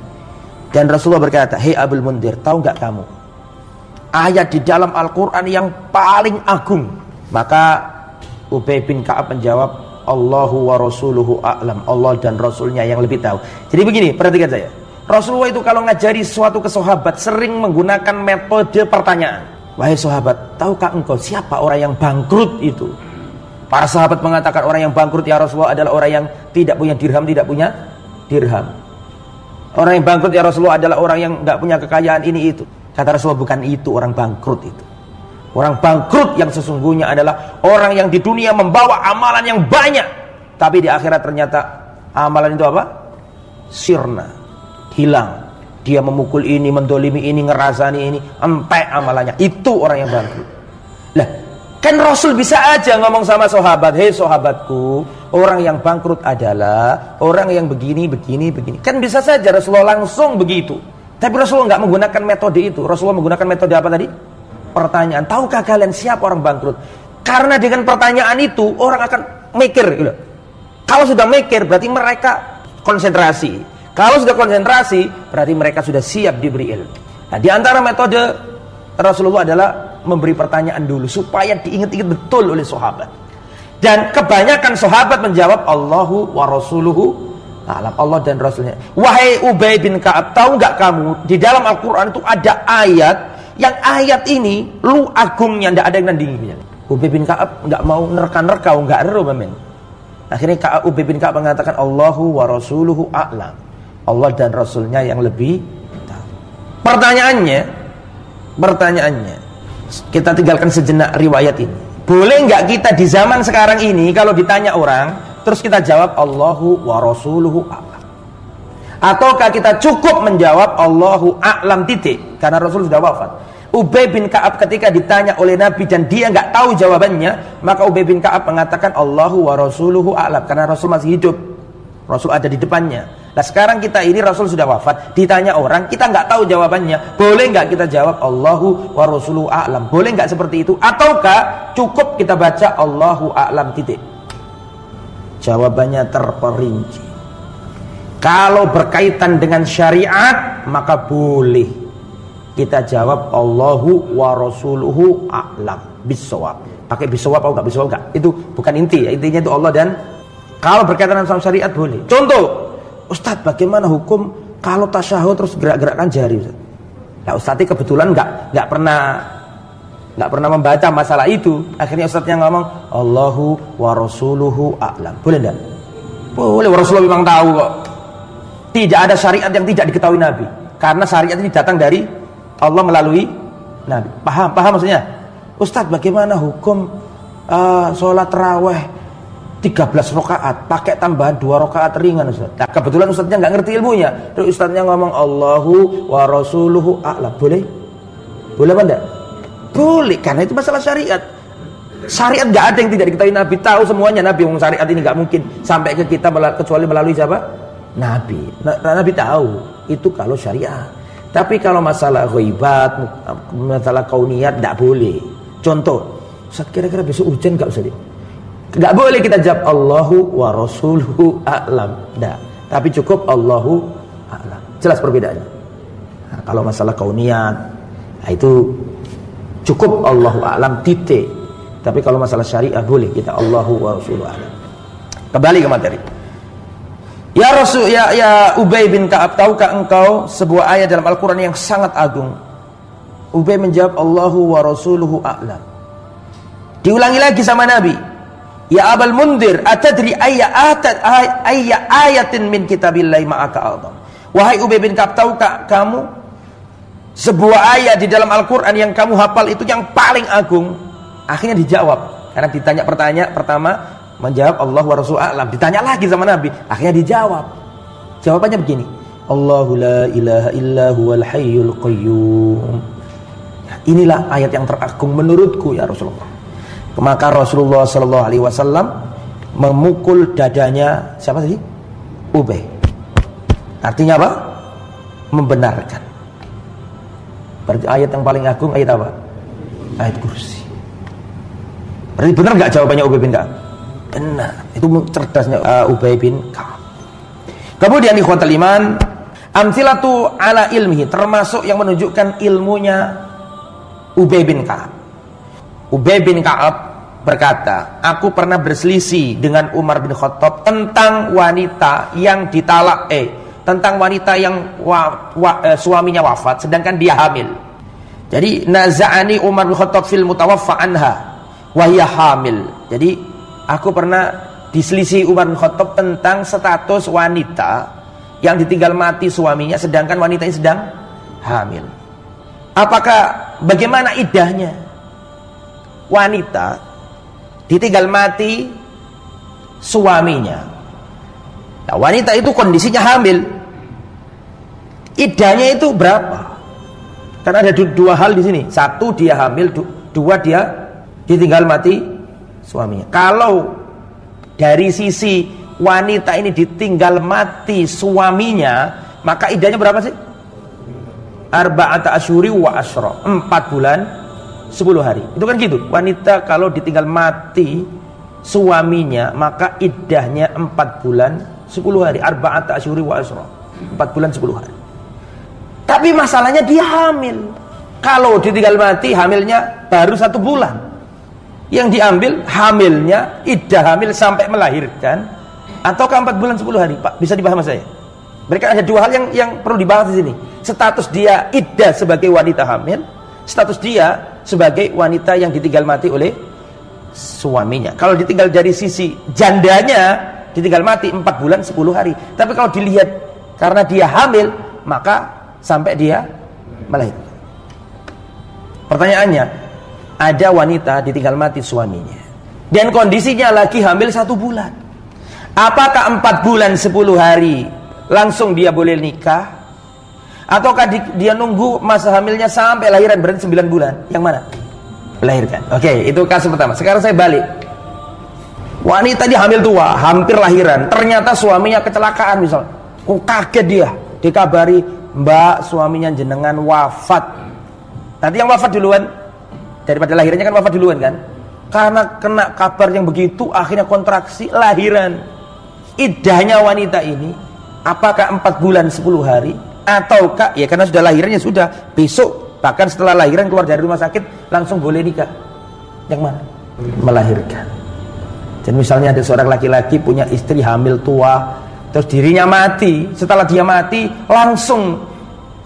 Dan Rasulullah berkata, hei Abul Mundir, tahu enggak kamu ayat di dalam Al-Quran yang paling agung? Maka Ubay bin Ka'ab menjawab, Allahu wa rasuluhu a'lam. Allah dan Rasulnya yang lebih tahu. Jadi begini, perhatikan saya. Rasulullah itu kalau ngajari sesuatu ke sahabat sering menggunakan metode pertanyaan. Wahai sahabat, tahukah engkau siapa orang yang bangkrut itu? Para sahabat mengatakan orang yang bangkrut ya Rasulullah adalah orang yang tidak punya dirham, tidak punya dirham. Orang yang bangkrut ya Rasulullah adalah orang yang tidak punya kekayaan ini itu. Kata Rasulullah, bukan itu orang bangkrut itu. Orang bangkrut yang sesungguhnya adalah orang yang di dunia membawa amalan yang banyak, tapi di akhirat ternyata amalan itu apa? Sirna, hilang. Dia memukul ini, mendolimi ini, ngerasani ini, entek amalannya. Itu orang yang bangkrut. Lah, kan Rasul bisa aja ngomong sama sahabat, hei sahabatku, orang yang bangkrut adalah orang yang begini, begini, begini. Kan bisa saja Rasulullah langsung begitu. Tapi Rasulullah nggak menggunakan metode itu. Rasulullah menggunakan metode apa tadi? Pertanyaan. Tahukah kalian siapa orang bangkrut? Karena dengan pertanyaan itu orang akan mikir gitu. Kalau sudah mikir berarti mereka konsentrasi. Kalau sudah konsentrasi berarti mereka sudah siap diberi ilmu. Nah, di antara metode Rasulullah adalah memberi pertanyaan dulu supaya diingat-ingat betul oleh sahabat. Dan kebanyakan sahabat menjawab Allahu wa rasuluhu a'lam. Allah dan Rasulnya. Wahai Ubay bin Ka'ab, tahu nggak kamu di dalam Al-Quran itu ada ayat yang ayat ini lu agungnya ndak ada yang nandinginya. Ubay bin Ka'ab nggak mau nerka-nerka, nggak ero memang. Akhirnya Ubay bin Ka'ab mengatakan Allahu wa rasuluhu a'lam. Allah dan Rasulnya yang lebih tahu. Pertanyaannya, kita tinggalkan sejenak riwayat ini. Boleh nggak kita di zaman sekarang ini kalau ditanya orang, terus kita jawab Allahu wa rasuluhu a'lam? Ataukah kita cukup menjawab Allahu a'lam titik? Karena Rasul sudah wafat. Ubay bin Ka'ab ketika ditanya oleh Nabi dan dia nggak tahu jawabannya, maka Ubay bin Ka'ab mengatakan Allahu wa rasuluhu a'lam, karena Rasul masih hidup. Rasul ada di depannya. Nah sekarang kita ini Rasul sudah wafat, ditanya orang, kita nggak tahu jawabannya. Boleh nggak kita jawab Allahu wa rasuluhu a'lam? Boleh nggak seperti itu? Ataukah cukup kita baca Allahu a'lam titik? Jawabannya terperinci. Kalau berkaitan dengan syariat, maka boleh kita jawab Allahu wa rasuluhu a'lam bisawab. Pakai bisawab atau enggak bisawab enggak? Itu bukan inti, intinya itu Allah dan kalau berkaitan dengan syariat boleh. Contoh, Ustadz, bagaimana hukum kalau tasyahud terus gerak-gerakkan jari, Ustadz? Nah, Ustadz kebetulan enggak pernah membaca masalah itu. Akhirnya Ustadznya ngomong Allahu wa rasuluhu a'lam. Boleh enggak? Boleh, Rasulullah memang tahu kok. Tidak ada syariat yang tidak diketahui Nabi. Karena syariat ini datang dari Allah melalui Nabi. Paham maksudnya? Ustadz, bagaimana hukum sholat tarawih 13 rakaat pakai tambahan 2 rakaat ringan, Ustadz? Nah, kebetulan Ustadznya nggak ngerti ilmunya. Terus Ustadznya ngomong Allahu wa rasuluhu a'lam. Boleh? Boleh apa enggak? Boleh, karena itu masalah syariat. Syariat nggak ada yang tidak diketahui Nabi. Tahu semuanya Nabi. Syariat ini nggak mungkin sampai ke kita kecuali melalui siapa? Nabi. Nabi tahu itu kalau syariat. Tapi kalau masalah ghaibat, masalah kauniyat, tidak boleh. Contoh, Ustaz, kira-kira besok hujan nggak Ustaz? Nggak boleh kita jawab Allahu wa rasuluhu a'lam. Tidak. Tapi cukup Allahu a'lam. Jelas perbedaannya. Nah, kalau masalah kauniyat, nah itu cukup Allahu a'lam titik. Tapi kalau masalah syariah boleh kita Allahu wa rasuluhu a'lam. Kembali ke materi. Ya Rasul, ya Ubay bin Ka'ab, tahukah engkau sebuah ayat dalam Al-Quran yang sangat agung? Ubay menjawab Allahu wa rasuluhu a'lam. Diulangi lagi sama Nabi. Ya Abul Mundir, atadri ayya ayatin min kitabillahi ma'aka a'dham. Wahai Ubay bin Ka'ab, tahukah kamu sebuah ayat di dalam Al-Quran yang kamu hafal itu yang paling agung? Akhirnya dijawab. Karena ditanya pertanyaan pertama, menjawab Allah wa rasul a'lam. Ditanya lagi sama Nabi, akhirnya dijawab. Jawabannya begini, Allahu la ilaha illa huwal hayyul qayyum. Inilah ayat yang teragung menurutku ya Rasulullah. Maka Rasulullah sallallahu alaihi wasallam memukul dadanya siapa tadi? Ubay. Artinya apa? Membenarkan. Berarti ayat yang paling agung ayat apa? Ayat kursi. Berarti benar nggak jawabannya Ubay bin Ka'ab? Benar. Itu cerdasnya Ubay bin Ka'ab. Kemudian ikhwatul iman, amsilatu ala ilmihi, termasuk yang menunjukkan ilmunya Ubay bin Ka'ab. Ubay bin Ka'ab berkata, aku pernah berselisih dengan Umar bin Khattab tentang wanita yang ditalak, tentang wanita yang suaminya wafat sedangkan dia hamil. Jadi naza'ani Umar bin Khattab fil mutawaffa anha wa hiya hamil. Jadi aku pernah diselisih Umar bin Khattab tentang status wanita yang ditinggal mati suaminya sedangkan wanita ini sedang hamil. Apakah bagaimana iddahnya wanita ditinggal mati suaminya? Nah, wanita itu kondisinya hamil, iddahnya itu berapa? Karena ada dua hal di sini. Satu, dia hamil, dua, dia ditinggal mati suaminya. Kalau dari sisi wanita ini ditinggal mati suaminya, maka iddahnya berapa sih? Arba'ata asyuri wa asyra, 4 bulan 10 hari. Itu kan gitu. Wanita kalau ditinggal mati suaminya, maka iddahnya 4 bulan 10 hari. Arba'ata asyuri wa asyra, 4 bulan 10 hari. Tapi masalahnya dia hamil. Kalau ditinggal mati, hamilnya baru 1 bulan. Yang diambil hamilnya, iddah hamil sampai melahirkan, ataukah 4 bulan 10 hari? Pak, bisa dipahami saya? Mereka ada dua hal yang perlu dibahas di sini. Status dia iddah sebagai wanita hamil, status dia sebagai wanita yang ditinggal mati oleh suaminya. Kalau ditinggal dari sisi jandanya, ditinggal mati 4 bulan 10 hari. Tapi kalau dilihat karena dia hamil, maka sampai dia melahirkan. Pertanyaannya, ada wanita ditinggal mati suaminya dan kondisinya lagi hamil 1 bulan. Apakah 4 bulan 10 hari langsung dia boleh nikah? Ataukah dia nunggu masa hamilnya sampai lahiran, berarti 9 bulan? Yang mana? Melahirkan. Oke, itu kasus pertama. Sekarang saya balik. Wanita dia hamil tua, hampir lahiran. Ternyata suaminya kecelakaan misalnya. Kok kaget dia, dikabari, Mbak, suaminya jenengan wafat. Nanti yang wafat duluan daripada lahirannya kan wafat duluan kan? Karena kena kabar yang begitu, akhirnya kontraksi lahiran. Iddahnya wanita ini apakah 4 bulan 10 hari, ataukah ya karena sudah lahirannya sudah besok, bahkan setelah lahiran keluar dari rumah sakit langsung boleh nikah? Yang mana? Melahirkan. Dan misalnya ada seorang laki-laki punya istri hamil tua, terus dirinya mati. Setelah dia mati langsung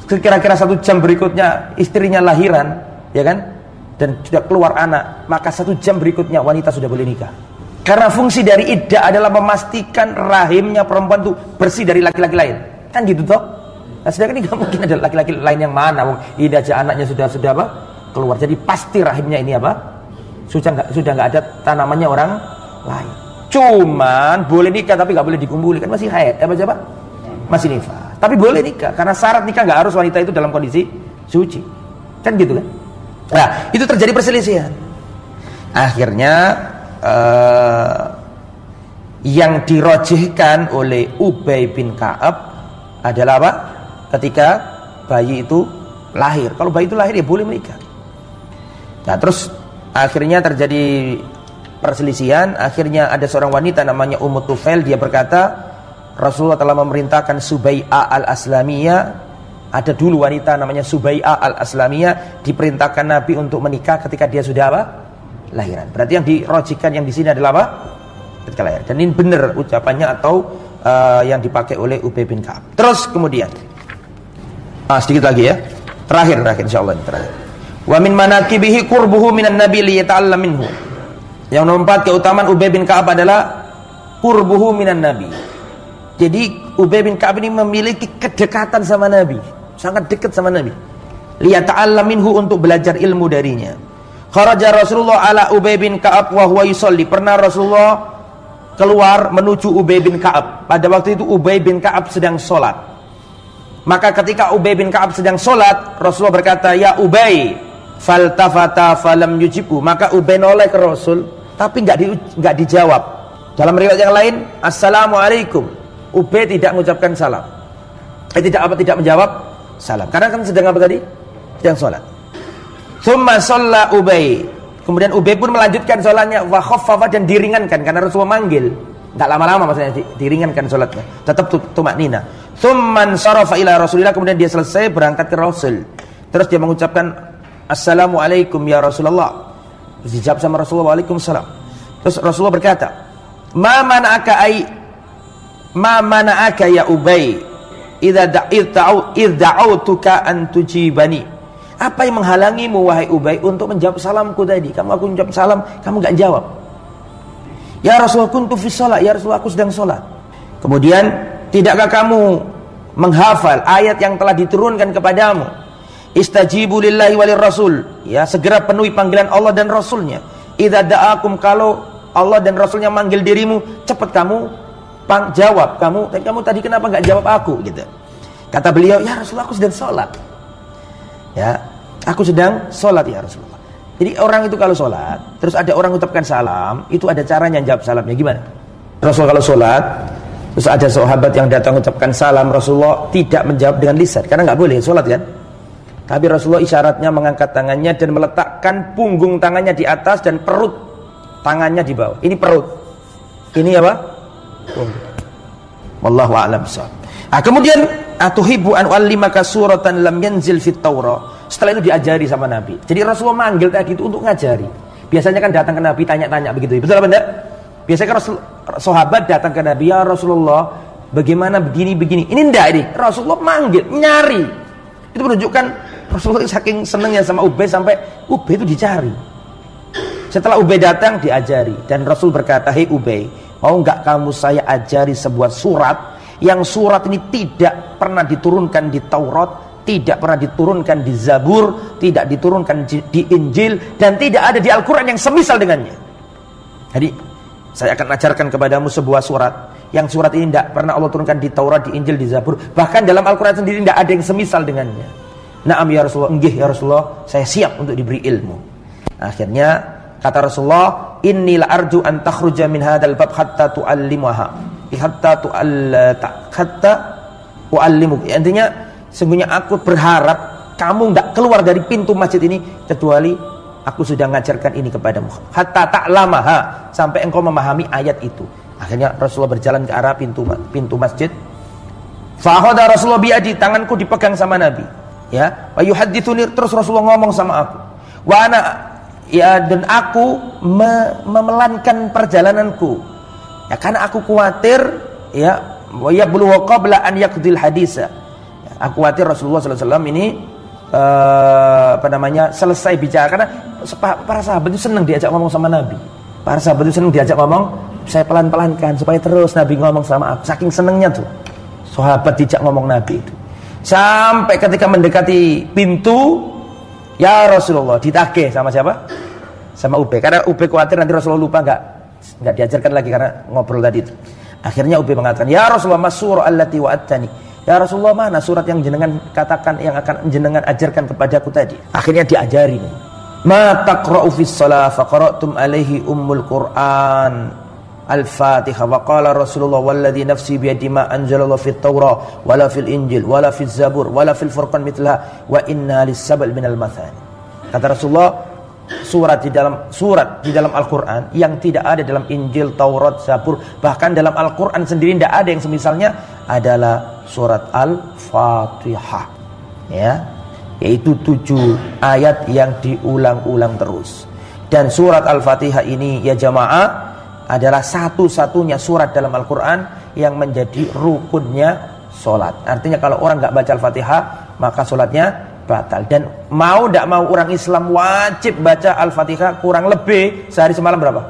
kira-kira 1 jam berikutnya istrinya lahiran, ya kan? Dan sudah keluar anak, maka 1 jam berikutnya wanita sudah boleh nikah. Karena fungsi dari iddah adalah memastikan rahimnya perempuan itu bersih dari laki-laki lain. Kan gitu toh? Nah, sedangkan ini gak mungkin ada laki-laki lain yang mana. Ini aja anaknya sudah apa? Keluar. Jadi pasti rahimnya ini apa? Sudah nggak ada tanamannya orang lain. Cuman boleh nikah tapi nggak boleh dikumpuli, kan masih haid. Apa? Masih nifas. Tapi boleh nikah karena syarat nikah nggak harus wanita itu dalam kondisi suci. Kan gitu kan? Nah, itu terjadi perselisihan. Akhirnya yang dirojihkan oleh Ubay bin Ka'ab adalah apa? Ketika bayi itu lahir. Kalau bayi itu lahir ya boleh menikah. Nah, terus akhirnya terjadi perselisihan. Akhirnya ada seorang wanita namanya Ummu Tufail, dia berkata, Rasulullah telah memerintahkan Subai'ah al-Aslamiyah. Ada dulu wanita namanya Subai'ah al-Aslamiyah, diperintahkan Nabi untuk menikah ketika dia sudah apa? Lahiran. Berarti yang dirojikan yang di sini adalah apa? Ketika lahir. Dan ini benar ucapannya atau yang dipakai oleh Ubay bin Ka'ab. Terus kemudian sedikit lagi ya. Terakhir insyaallah ini terakhir. Wa min manaqibihi qurbuhu minan nabi liyata'allam minhu. Yang nomor 4 keutamaan Ubay bin Ka'ab adalah qurbuhu minan nabi. Jadi Ubay bin Ka'ab ini memiliki kedekatan sama Nabi, sangat dekat sama Nabi. Liyata'allam minhu, untuk belajar ilmu darinya. Kharaja Rasulullah ala Ubay bin Ka'ab wa huwa yusalli. Pernah Rasulullah keluar menuju Ubay bin Ka'ab. Pada waktu itu Ubay bin Ka'ab sedang sholat. Maka ketika Ubay bin Ka'ab sedang sholat, Rasulullah berkata, "Ya Ubay," faltafata falam yujibu. Maka Ubay noleh ke Rasul, tapi nggak dijawab. Dalam riwayat yang lain, "Assalamualaikum." Ubay tidak mengucapkan salam. Tidak menjawab salam. Karena kan sedang apa tadi? Sedang sholat. Tsumma shalla Ubay. Kemudian Ubay pun melanjutkan sholatnya, wa khaffafa, dan diringankan karena Rasulullah manggil. Enggak lama-lama maksudnya, diringankan sholatnya. Tetap tumaknina. Tsumman sarafa ila Rasulillah, kemudian dia selesai berangkat ke Rasul. Terus dia mengucapkan, "Assalamualaikum ya Rasulullah." Terus dijawab sama Rasulullah, "Waalaikumsalam." Terus Rasulullah berkata, "Ma mana'aka ya Ubay idza da'autuka an tujibani." Apa yang menghalangimu wahai Ubay untuk menjawab salamku tadi? Aku menjawab salam, kamu enggak jawab. "Ya Rasulullah, kuntu fi shalah." Ya Rasulullah, aku sedang sholat. Kemudian, tidakkah kamu menghafal ayat yang telah diturunkan kepadamu? Istajibu lillahi walir rasul. Ya, segera penuhi panggilan Allah dan Rasulnya. Idza da'akum, kalau Allah dan Rasulnya manggil dirimu, cepat kamu jawab. Kamu tadi kenapa enggak jawab aku? Gitu. Kata beliau, "Ya Rasulullah, aku sedang sholat." Ya, aku sedang sholat ya Rasulullah. Jadi orang itu kalau sholat, terus ada orang ucapkan salam, itu ada caranya jawab salamnya. Gimana? Rasulullah kalau sholat, terus ada sahabat yang datang ucapkan salam, Rasulullah tidak menjawab dengan lisan, karena nggak boleh sholat kan. Tapi Rasulullah isyaratnya mengangkat tangannya dan meletakkan punggung tangannya di atas dan perut tangannya di bawah. Ini perut. Ini apa? Punggung. Wallahu a'lam bishawab. Kemudian atuhibbu an u'allimaka suratan lam yanzil fit Taurah. Setelah itu diajari sama Nabi. Jadi Rasulullah manggil tadi itu untuk ngajari. Biasanya kan datang ke Nabi tanya-tanya begitu. Betul apa enggak? Biasanya kan sahabat datang ke Nabi, "Ya Rasulullah, bagaimana begini-begini?" Ini enggak ini. Rasulullah manggil, nyari. Itu menunjukkan Rasulullah saking senangnya sama Ubay sampai Ubay itu dicari. Setelah Ubay datang diajari dan Rasul berkata, "Hei Ubay, mau enggak kamu saya ajari sebuah surat yang surat ini tidak pernah diturunkan di Taurat, tidak pernah diturunkan di Zabur, tidak diturunkan di Injil, dan tidak ada di Al-Quran yang semisal dengannya." Jadi saya akan ajarkan kepadamu sebuah surat yang surat ini tidak pernah Allah turunkan di Taurat, di Injil, di Zabur, bahkan dalam Al-Quran sendiri tidak ada yang semisal dengannya. "Na'am ya Rasulullah." "Enggih ya Rasulullah, saya siap untuk diberi ilmu." Akhirnya kata Rasulullah, "Inni la arju an takhruja min hadzal bab hatta tu'allimaha." Hatta u'allimuk. Intinya sungguhnya aku berharap kamu tidak keluar dari pintu masjid ini kecuali aku sudah mengajarkan ini kepadamu. Hatta ta'lamaha, sampai engkau memahami ayat itu. Akhirnya Rasulullah berjalan ke arah pintu masjid. Fa akhadha Rasulullah biadi, tanganku dipegang sama Nabi. Ya, wa yuhadditsuni, terus Rasulullah ngomong sama aku. Wa ana, ya, dan aku memelankan perjalananku. Ya, karena aku khawatir, ya, wa yablugha qabla an yaqdil hadisa. Ya, aku khawatir Rasulullah sallallahu alaihi wasallam ini selesai bicara, karena para sahabat itu senang diajak ngomong sama Nabi. Para sahabat itu senang diajak ngomong, saya pelan-pelankan supaya terus Nabi ngomong sama aku. Saking senangnya tuh sahabat dijak ngomong Nabi itu. Sampai ketika mendekati pintu, "Ya Rasulullah," ditagih sama siapa? Sama Ubay. Karena Ubay khawatir nanti Rasulullah lupa, enggak diajarkan lagi karena ngobrol tadi itu. Akhirnya Ubay mengatakan, "Ya Rasulullah, mas-surah allati wa'adtani." Ya Rasulullah, mana surat yang jenengan katakan, yang akan jenengan ajarkan kepadaku tadi? Akhirnya diajari. "Ma taqra'u fis shalah fa qara'tum alaihi ummul Qur'an al-Fatihah wa qala Rasulullah walladzi nafsi bi yadi ma anzalallahu fit Taurah wala fil Injil wala fil Zabur wala fil Furqan mithlaha wa inna lis-sab'il minal mathani." Kata Rasulullah, surat di dalam Al-Quran yang tidak ada dalam Injil, Taurat, Zabur, bahkan dalam Al-Quran sendiri tidak ada yang semisalnya, adalah surat Al-Fatihah, ya, yaitu 7 ayat yang diulang-ulang terus. Dan surat Al-Fatihah ini, ya jamaah, adalah satu-satunya surat dalam Al-Quran yang menjadi rukunnya sholat. Artinya kalau orang nggak baca Al-Fatihah, maka sholatnya batal. Dan mau tidak mau orang Islam wajib baca Al-Fatihah kurang lebih sehari semalam berapa?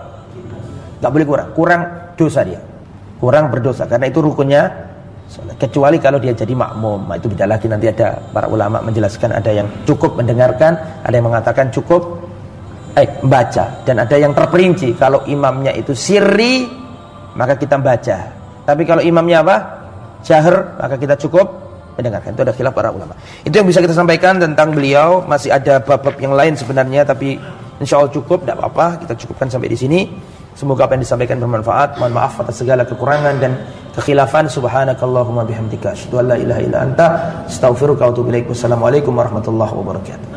Nggak boleh kurang dosa dia, kurang berdosa, karena itu rukunnya sholat. Kecuali kalau dia jadi makmum, itu beda lagi, nanti ada para ulama menjelaskan, ada yang cukup mendengarkan, ada yang mengatakan cukup baca, dan ada yang terperinci kalau imamnya itu sirri maka kita baca. Tapi kalau imamnya apa? Jahar, maka kita cukup mendengarkan. Itu ada khilaf para ulama. Itu yang bisa kita sampaikan tentang beliau. Masih ada bab-bab yang lain sebenarnya, tapi insya Allah cukup, tidak apa-apa. Kita cukupkan sampai di sini. Semoga apa yang disampaikan bermanfaat. Mohon maaf atas segala kekurangan dan kekhilafan. Subhanakallahumma bihamdika asyhadu an la ilaha illa anta astaghfiruka wa atubu ilaik. Wassalamualaikum warahmatullahi wabarakatuh.